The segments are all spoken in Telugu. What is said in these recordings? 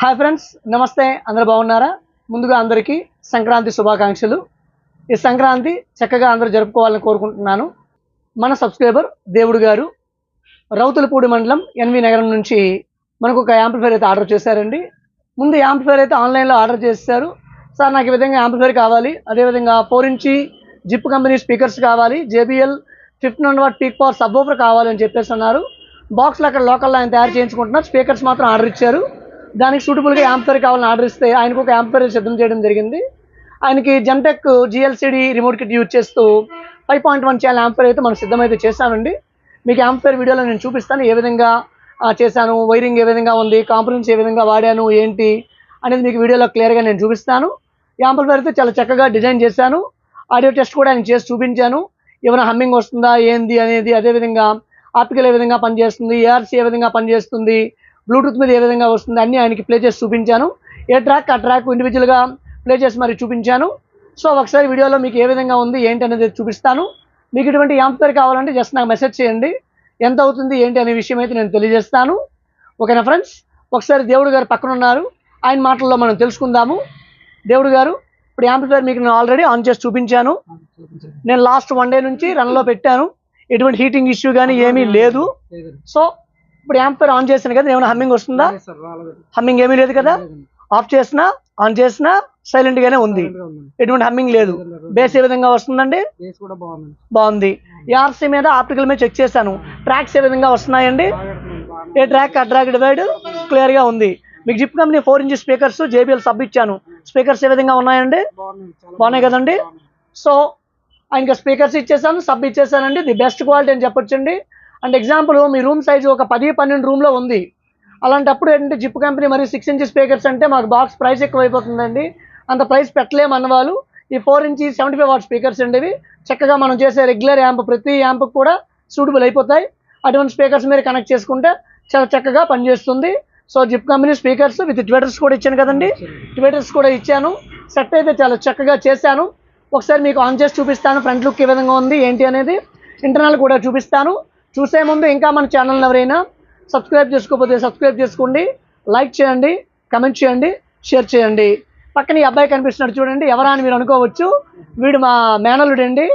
హాయ్ ఫ్రెండ్స్, నమస్తే. అందరూ బాగున్నారా? ముందుగా అందరికీ సంక్రాంతి శుభాకాంక్షలు. ఈ సంక్రాంతి చక్కగా అందరూ జరుపుకోవాలని కోరుకుంటున్నాను. మన సబ్స్క్రైబర్ దేవుడు గారు రౌతులపూడి మండలం ఎన్వి నగరం నుంచి మనకు ఒక యాంప్లిఫైర్ అయితే ఆర్డర్ చేశారండి. ముందు యాంప్లిఫైర్ అయితే ఆన్లైన్లో ఆర్డర్ చేశారు. సార్ నాకు ఈ విధంగా యాంప్లిఫైర్ కావాలి, అదేవిధంగా 4" జిప్ కంపెనీ స్పీకర్స్ కావాలి, JBL 1500 what peak power sub woofer కావాలని చెప్పేసి అన్నారు. బాక్స్లో అక్కడ లోకల్లో ఆయన తయారు చేయించుకుంటున్నారు. స్పీకర్స్ మాత్రం ఆర్డర్ ఇచ్చారు. దానికి సూటబుల్గా యాంప్లిఫైర్ కావాలని ఆర్డర్ ఇస్తే ఆయనకు ఒక యాంప్లిఫైర్ సిద్ధం చేయడం జరిగింది. ఆయనకి Gentech GLCD remote kit use చేస్తూ 5.1 ఛానల్ యాంప్లిఫైర్ అయితే మనం సిద్ధమైతే చేశామండి. మీకు యాంప్లిఫైర్ వీడియోలో నేను చూపిస్తాను ఏ విధంగా చేశాను, వైరింగ్ ఏ విధంగా ఉంది, కాంపోనెంట్స్ ఏ విధంగా వాడాను ఏంటి అనేది మీకు వీడియోలో క్లియర్గా నేను చూపిస్తాను. యాంప్లిఫైర్ అయితే చాలా చక్కగా డిజైన్ చేశాను. ఆడియో టెస్ట్ కూడా ఆయన చేసి చూపించాను. ఏమైనా హమ్మింగ్ వస్తుందా ఏంది అనేది, అదేవిధంగా ఆప్టికల్ ఏ విధంగా పనిచేస్తుంది, ARC ఏ విధంగా పనిచేస్తుంది, బ్లూటూత్ మీద ఏ విధంగా వస్తుంది అన్నీ ఆయనకి ప్లే చేసి చూపించాను. ఏ ట్రాక్ ఆ ట్రాక్ ఇండివిజువల్గా ప్లే చేసి మరి చూపించాను. సో ఒకసారి వీడియోలో మీకు ఏ విధంగా ఉంది ఏంటి అనేది చూపిస్తాను. మీకు ఇటువంటి యాంప్లిఫైర్ కావాలంటే జస్ట్ నాకు మెసేజ్ చేయండి, ఎంత అవుతుంది ఏంటి అనే విషయం అయితే నేను తెలియజేస్తాను. ఓకేనా ఫ్రెండ్స్? ఒకసారి దేవుడు గారు పక్కన ఉన్నారు, ఆయన మాటల్లో మనం తెలుసుకుందాము. దేవుడు గారు, ఇప్పుడు యాంప్లిఫైర్ మీకు నేను ఆల్రెడీ ఆన్ చేసి చూపించాను. నేను లాస్ట్ 1 డే నుంచి రన్లో పెట్టాను. ఎటువంటి హీటింగ్ ఇష్యూ కానీ ఏమీ లేదు. సో ఇప్పుడు యాంప్లిఫైర్ ఆన్ చేసాను కదా, ఏమైనా హమ్మింగ్ వస్తుందా? హమ్మింగ్ ఏమీ లేదు కదా. ఆఫ్ చేసినా ఆన్ చేసినా సైలెంట్గానే ఉంది, ఎటువంటి హమ్మింగ్ లేదు. బేస్ ఏ విధంగా వస్తుందండి? బాగుంది. ARC మీద ఆప్టికల్ మీద చెక్ చేశాను. ట్రాక్స్ ఏ విధంగా వస్తున్నాయండి? ఏ ట్రాక్ ఆ ట్రాక్ డివైడ్ క్లియర్గా ఉంది. మీకు zip company 4" speakers JBL sub ఇచ్చాను. స్పీకర్స్ ఏ విధంగా ఉన్నాయండి? బాగున్నాయి కదండి. సో ఆయనకి స్పీకర్స్ ఇచ్చేసాను, సబ్ ఇచ్చేసానండి. ది బెస్ట్ క్వాలిటీ అని చెప్పొచ్చండి. And example, me room size ఒక 10-12 రూమ్లో ఉంది. అలాంటప్పుడు ఏంటంటే జిప్ కంపెనీ మరి 6" స్పీకర్స్ అంటే మాకు బాక్స్ ప్రైస్ ఎక్కువ అయిపోతుందండి. అంత ప్రైస్ పెట్టలేము అన్నవాళ్ళు ఈ 4" 75 వాట్ స్పీకర్స్ అండి. ఇవి చక్కగా మనం చేసే రెగ్యులర్ యాంప్ ప్రతి యాంప్కి కూడా సూటబుల్ అయిపోతాయి. అటువంటి స్పీకర్స్ మీరు కనెక్ట్ చేసుకుంటే చాలా చక్కగా పనిచేస్తుంది. So zip company speakers with tweeters కూడా ఇచ్చాను కదండి, ట్విటర్స్ కూడా ఇచ్చాను. సెట్ అయితే చాలా చక్కగా చేశాను. ఒకసారి మీకు ఆన్ చేసి చూపిస్తాను, ఫ్రంట్ లుక్ ఏ విధంగా ఉంది ఏంటి అనేది. ఇంటర్నల్ కూడా చూపిస్తాను. చూసే ముందు ఇంకా మన ఛానల్ ఎవరైనా సబ్స్క్రైబ్ చేసుకోకపోతే సబ్స్క్రైబ్ చేసుకోండి, లైక్ చేయండి, కమెంట్ చేయండి, షేర్ చేయండి. పక్కన ఈ అబ్బాయి కనిపిస్తున్నాడు చూడండి, ఎవరా అని మీరు అనుకోవచ్చు. వీడు మా మేనల్లుడు అండి.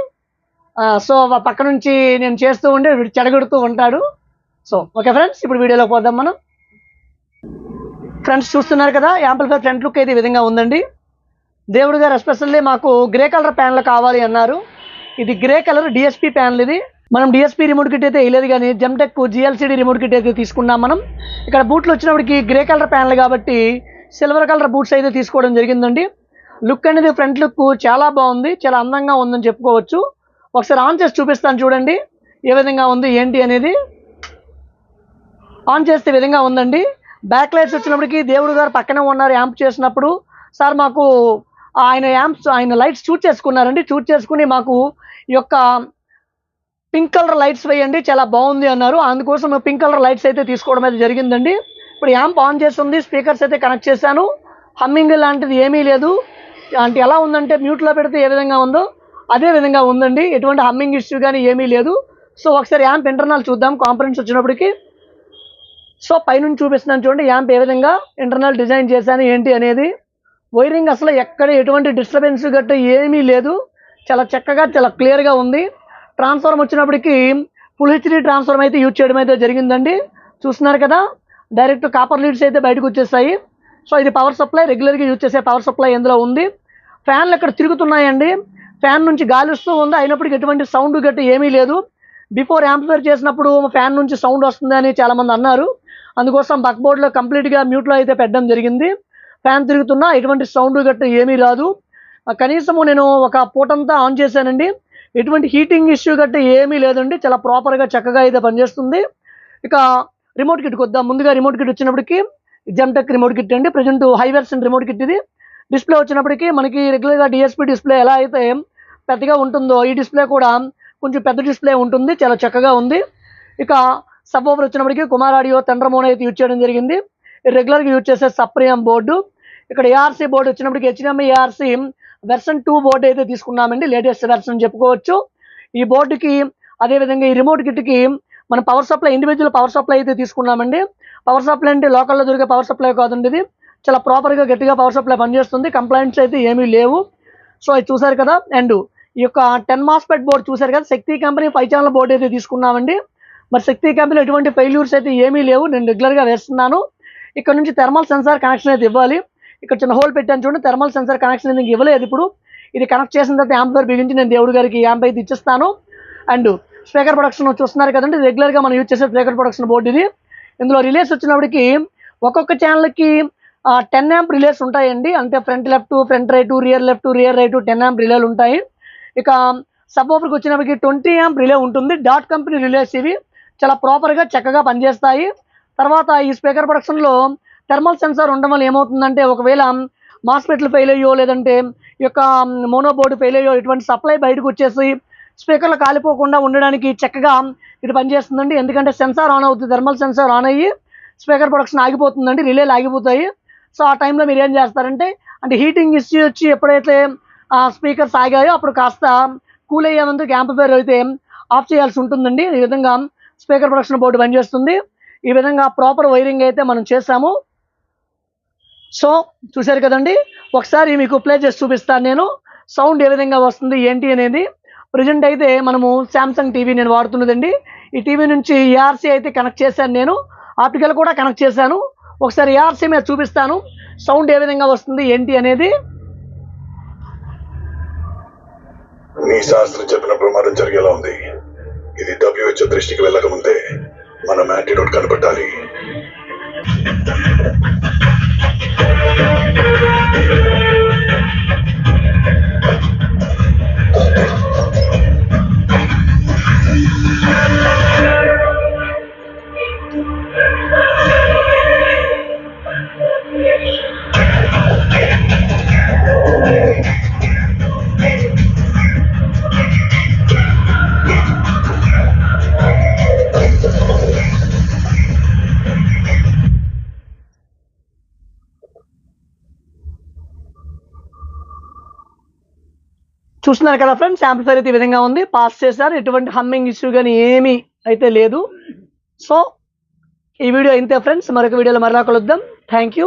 సో పక్క నుంచి నేను చేస్తూ ఉంటే వీడు చెడగొడుతూ ఉంటాడు. సో ఓకే ఫ్రెండ్స్, ఇప్పుడు వీడియోలోకి పోదాం మనం. ఫ్రెండ్స్ చూస్తున్నారు కదా, యాంప్లిఫైర్ ఫ్రంట్ లుక్ అయితే ఈ విధంగా ఉందండి. దేవుడు గారు ఎస్పెషల్లీ మాకు గ్రే కలర్ ప్యానల్ కావాలి అన్నారు. ఇది గ్రే కలర్ DSP ప్యానల్. ఇది మనం DSP రిమోట్ కిట్ అయితే వేయలేదు, కానీ జెంటెక్ GLCD రిమోట్ కిట్ అయితే తీసుకున్నాం మనం. ఇక్కడ బూట్లు వచ్చినప్పటికి గ్రే కలర్ ప్యానల్ కాబట్టి సిల్వర్ కలర్ బూట్స్ అయితే తీసుకోవడం జరిగిందండి. లుక్ అనేది ఫ్రంట్ లుక్ చాలా బాగుంది, చాలా అందంగా ఉందని చెప్పుకోవచ్చు. ఒకసారి ఆన్ చేసి చూపిస్తాను చూడండి ఏ విధంగా ఉంది ఏంటి అనేది. ఆన్ చేస్తే విధంగా ఉందండి. బ్యాక్ లైట్స్ వచ్చినప్పటికీ దేవుడు గారు పక్కనే ఉన్నారు. యాంప్ చేసినప్పుడు సార్ మాకు ఆయన లైట్స్ చూస్ చేసుకున్నారండి. చూస్ చేసుకుని మాకు ఈ యొక్క పింక్ కలర్ లైట్స్ వేయండి, చాలా బాగుంది అన్నారు. అందుకోసం పింక్ కలర్ లైట్స్ అయితే తీసుకోవడం అయితే జరిగిందండి. ఇప్పుడు యాంప్ ఆన్ చేస్తుంది, స్పీకర్స్ అయితే కనెక్ట్ చేశాను. హమ్మింగ్ లాంటిది ఏమీ లేదు. అంటే ఎలా ఉందంటే మ్యూట్లో పెడితే ఏ విధంగా ఉందో అదే విధంగా ఉందండి. ఎటువంటి హమ్మింగ్ ఇష్యూ కానీ ఏమీ లేదు. సో ఒకసారి యాంప్ ఇంటర్నల్ చూద్దాం కాంపోనెంట్స్ వచ్చినప్పటికి. సో పైనుంచి చూపిస్తున్నాను చూడండి యాంప్ ఏ విధంగా ఇంటర్నల్ డిజైన్ చేశాను ఏంటి అనేది. వైరింగ్ అసలు ఎక్కడ ఎటువంటి డిస్టర్బెన్స్ గట్రా ఏమీ లేదు, చాలా చక్కగా చాలా క్లియర్గా ఉంది. ట్రాన్స్ఫార్మర్ వచ్చినప్పటికి ఫుల్ HD ట్రాన్స్ఫార్మర్ అయితే యూజ్ చేయడం అయితే జరిగిందండి. చూస్తున్నారు కదా, డైరెక్ట్ కాపర్ లీడ్స్ అయితే బయటకు వచ్చేసాయి. సో ఇది పవర్ సప్లై, రెగ్యులర్గా యూజ్ చేసే పవర్ సప్లై ఇందులో ఉంది. ఫ్యాన్లు ఇక్కడ తిరుగుతున్నాయండి, ఫ్యాన్ నుంచి గాలి వస్తూ ఉంది, అయినప్పటికీ ఎటువంటి సౌండ్ గట్రా ఏమీ లేదు. బిఫోర్ యాంప్లిఫైర్ చేసినప్పుడు ఫ్యాన్ నుంచి సౌండ్ వస్తుంది అని చాలామంది అన్నారు. అందుకోసం బక్ బోర్డ్లో కంప్లీట్గా మ్యూట్లో అయితే పెట్టడం జరిగింది. ఫ్యాన్ తిరుగుతున్నా ఎటువంటి సౌండ్ గట్రా ఏమీ రాదు. కనీసము నేను ఒక పూటంతా ఆన్ చేశానండి, ఎటువంటి హీటింగ్ ఇష్యూ గట్రా ఏమీ లేదండి. చాలా ప్రాపర్గా చక్కగా అయితే పనిచేస్తుంది. ఇక రిమోట్ కిట్కి వద్దాం. ముందుగా రిమోట్ కిట్ వచ్చినప్పటికి జెంటెక్ రిమోట్ కిట్ అండి, present high version remote kit ఇది. డిస్ప్లే వచ్చినప్పటికీ మనకి రెగ్యులర్గా DSP డిస్ప్లే ఎలా అయితే పెద్దగా ఉంటుందో ఈ డిస్ప్లే కూడా కొంచెం పెద్ద డిస్ప్లే ఉంటుంది, చాలా చక్కగా ఉంది. ఇక సబ్ ఓవర్ వచ్చినప్పటికీ కుమార్ ఆడియో థండర్ మోనో అయితే యూజ్ చేయడం జరిగింది. రెగ్యులర్గా యూజ్ చేసే సప్రియం బోర్డు. ఇక్కడ ARC బోర్డు వచ్చినప్పటికి HDMI ARC వెర్షన్ 2 బోర్డు అయితే తీసుకున్నామండి, లేటెస్ట్ వెర్షన్ చెప్పుకోవచ్చు. ఈ బోర్డుకి అదేవిధంగా ఈ రిమోట్ కిట్కి మనం power supply individual power supply అయితే తీసుకున్నామండి. పవర్ సప్లై అంటే లోకల్లో దొరికే పవర్ సప్లై కాదండి, ఇది చాలా ప్రాపర్గా గట్టిగా పవర్ సప్లై పనిచేస్తుంది. కంప్లైంట్స్ అయితే ఏమీ లేవు. సో అది చూసారు కదా. అండ్ ఈ యొక్క 10 MOSFET బోర్డు చూసారు కదా. శక్తి కంపెనీ 5 ఛానల్ బోర్డు అయితే తీసుకున్నామండి. మరి శక్తి కంపెనీ ఎటువంటి ఫెయిల్యూర్స్ అయితే ఏమీ లేవు. నేను రెగ్యులర్గా వేస్తున్నాను. ఇక్కడ నుంచి థర్మల్ సెన్సార్ కనెక్షన్ అయితే ఇవ్వాలి. ఇక్కడ చిన్న హోల్ పెట్టాను చూడండి. థర్మల్ సెన్సార్ కనెక్షన్ అయితే ఇవ్వలేదు. ఇప్పుడు ఇది కనెక్ట్ చేసిన తర్వాత యాంప్లిఫైర్ బిగించి నేను దేవుడి గారికి యాంప్ అయితే ఇచ్చిస్తాను. అండ్ స్పీకర్ ప్రొడక్షన్ చూస్తున్నారు కదండి. రెగ్యులర్గా మనం యూజ్ చేసే స్పీకర్ ప్రొడక్షన్ బోర్డు ఇది. ఇందులో రిలేస్ వచ్చినప్పటికి ఒక్కొక్క ఛానల్కి 10 amp రిలేస్ ఉంటాయండి. అంటే front left, front right, rear left, rear right 10 amp రిలేలు ఉంటాయి. ఇక సబ్ కి వచ్చినప్పటికి 20 amp రిలే ఉంటుంది. డాట్ కంపెనీ రిలేస్ ఇవి చాలా ప్రాపర్గా చక్కగా పనిచేస్తాయి. తర్వాత ఈ స్పీకర్ ప్రొడక్షన్లో థర్మల్ సెన్సార్ ఉండడం వల్ల ఏమవుతుందంటే ఒకవేళ మాస్ఫెట్లు ఫెయిల్ అయ్యో లేదంటే ఈ యొక్క మోనో బోర్డు ఫెయిల్ అయ్యో ఇటువంటి సప్లై బయటకు వచ్చేసి స్పీకర్లు కాలిపోకుండా ఉండడానికి చక్కగా ఇది పనిచేస్తుందండి. ఎందుకంటే సెన్సార్ ఆన్ అవుతుంది. థర్మల్ సెన్సార్ ఆన్ అయ్యి స్పీకర్ ప్రొడక్షన్ ఆగిపోతుందండి. రిలేలు ఆగిపోతాయి. సో ఆ టైంలో మీరు ఏం చేస్తారంటే అంటే హీటింగ్ ఇష్యూ వచ్చి ఎప్పుడైతే స్పీకర్స్ ఆగాయో అప్పుడు కాస్త కూల్ అయ్యే ముందు యాంప్లిఫైర్ అయితే ఆఫ్ చేయాల్సి ఉంటుందండి. ఈ విధంగా స్పీకర్ ప్రొడక్షన్ బోర్డు పనిచేస్తుంది. ఈ విధంగా ప్రాపర్ వైరింగ్ అయితే మనం చేసాము. సో చూశారు కదండి. ఒకసారి మీకు ప్లే చేసి చూపిస్తాను నేను సౌండ్ ఏ విధంగా వస్తుంది ఏంటి అనేది. ప్రజెంట్ అయితే మనము శాంసంగ్ టీవీ నేను వాడుతున్నదండి. ఈ టీవీ నుంచి ఏఆర్సీ అయితే కనెక్ట్ చేశాను. నేను ఆప్టికల్ కూడా కనెక్ట్ చేశాను. ఒకసారి ఏఆర్సీ మీద చూపిస్తాను సౌండ్ ఏ విధంగా వస్తుంది ఏంటి అనేది. నీ శాస్త్రం చెప్పిన ప్రమాదం జరిగేలా ఉంది. ఇది WHO దృష్టికి వెళ్ళకముందే మనం యాంటీడోట్ కనిపెట్టాలి. చూస్తున్నారు కదా ఫ్రెండ్స్. యాంప్లిఫైర్ అయితే ఈ విధంగా ఉంది. పాస్ చేశారు. ఎటువంటి హమ్మింగ్ ఇష్యూ కానీ ఏమీ అయితే లేదు. సో ఈ వీడియో ఇంతే ఫ్రెండ్స్. మరొక వీడియోలో మరలా కలుద్దాం. Thank you.